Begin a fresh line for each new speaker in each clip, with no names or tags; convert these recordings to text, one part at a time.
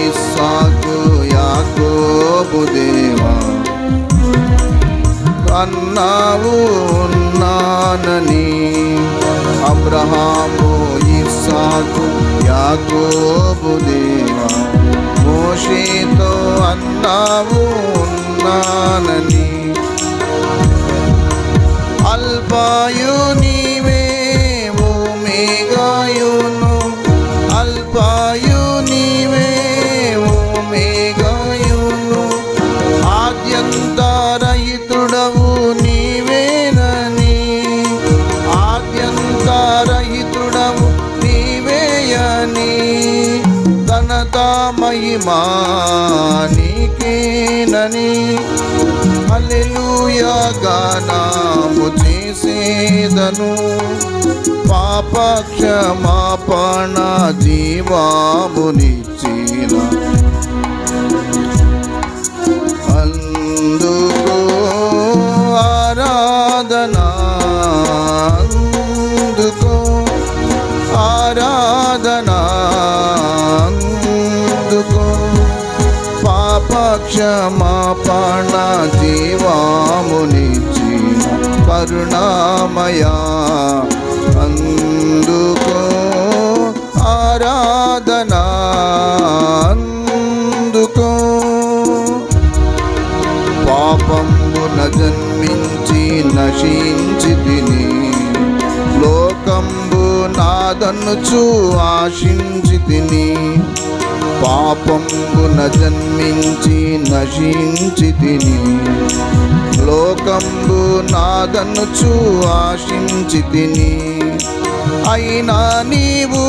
ఇస్సాకు యాకోబు దేవా, అన్నావు ఉన్నానని. అబ్రహాము ఇస్సాకు యాకోబు దేవా, మోషేతో అన్నావు ఉన్నానని. అల్ఫాయు నీవే ఓమేగాయును, అల్ఫాయు నీవే ఓమేగాయును, ఆద్యంతరహితుడవు నీవేనని, ఆద్యంతరహితుడవు నీవేయని. ఘనత మహిమా నీకేనని, హల్లెలూయా గానము చేసేదను. పాప క్షమాపణ జీవామునిచ్చిన అందుకో ఆరాధన, అందుకో ఆరాధన, అందుకో పాప క్షమాపణ జీవామునిచ్చిన కరుణామయా, అందుకో ఆరాధన, అందుకో. పాపంబున జన్మించి నశించి తిని, లోకంబు నాదన్నుచు ఆశించి తిని. పాపంబున జన్మించి నశించి తిని, లోకంబు నాదన్నుచు ఆశించి తిని. అయినా నీవు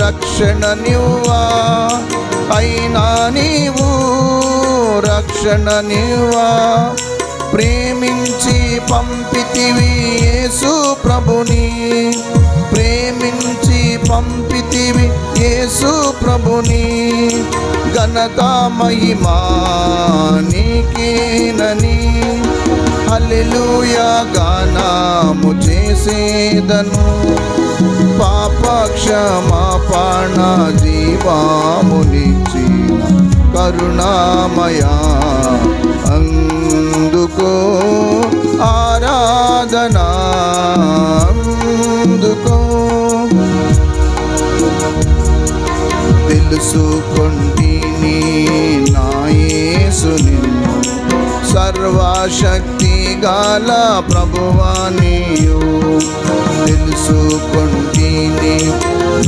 రక్షణనివ్వా, అయినా నీవు రక్షణనివ్వా. ప్రేమించి పంపితివి యేసు ప్రభుని, ప్రేమించి పంపితివి యేసు ప్రభుని. ఘనత మహిమా నీకేనని, హల్లెలూయా గానము చేసేదను. పాప క్షమాపణ జీవామునిచ్చిన కరుణామయా, అందుకో ఆరాధన, అందుకో. తెలుసుకొంటిని నా యేసు నిన్ను, సర్వశక్తి గల ప్రభువా నీయు. తెలుసుకొంటిని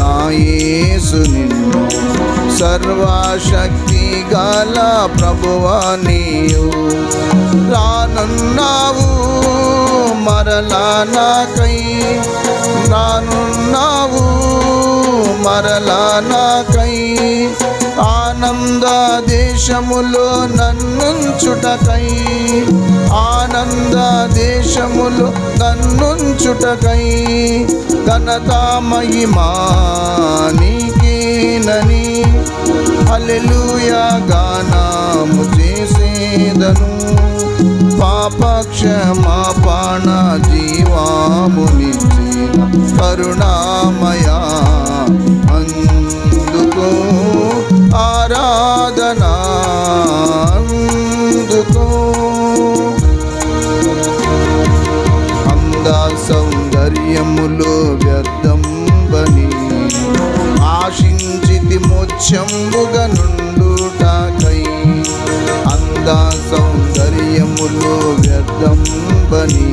నా యేసు నిన్ను, సర్వశక్తి గల ప్రభువా నీయు. రానున్నావు మరలా నాకై, రానున్నావు మరలా నాకై. ఆనంద దేశములో నన్నుంచుటకై, ఆనంద దేశములో నన్నుంచుటకై. ఘనత మహిమా నీకేనని, హల్లెలూయా గానము చేసేదను. పాప క్షమాపణ జీవామునిచ్చిన కరుణామయా, అందుకో ఆరాధన, అందుకో. అంద సౌందర్యములో వ్యర్థంబని ఆశించితి మోక్షంబుగా నుండుటకై. అంద సౌందర్యములో వ్యర్థంబని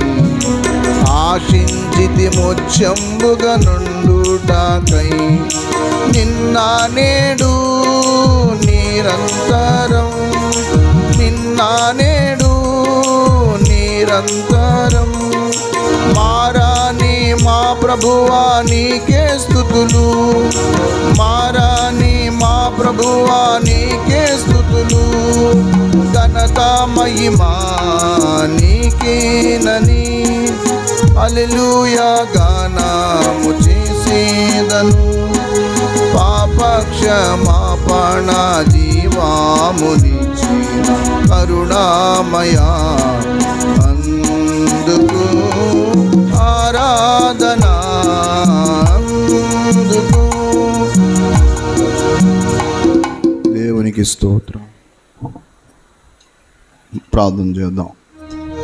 ఆశించితి మోక్షంబుగా నుండుటకై. నిన్న నేడు నిరంతరం, నిన్న నేడు నిరంతరం. మారాని మా ప్రభువా నీకే స్తుతులు, మారాని మా ప్రభువా నీకే స్తుతులు. ఘనత మహిమా నీకేనని, హల్లెలూయా గానము చేసేదను. పాప క్షమాపణ జీవామునిచ్చిన కరుణామయా, అందుకు ఆరాధన, అందుకు. నీకు స్తోత్రం. ప్రార్థన చేద్దాం.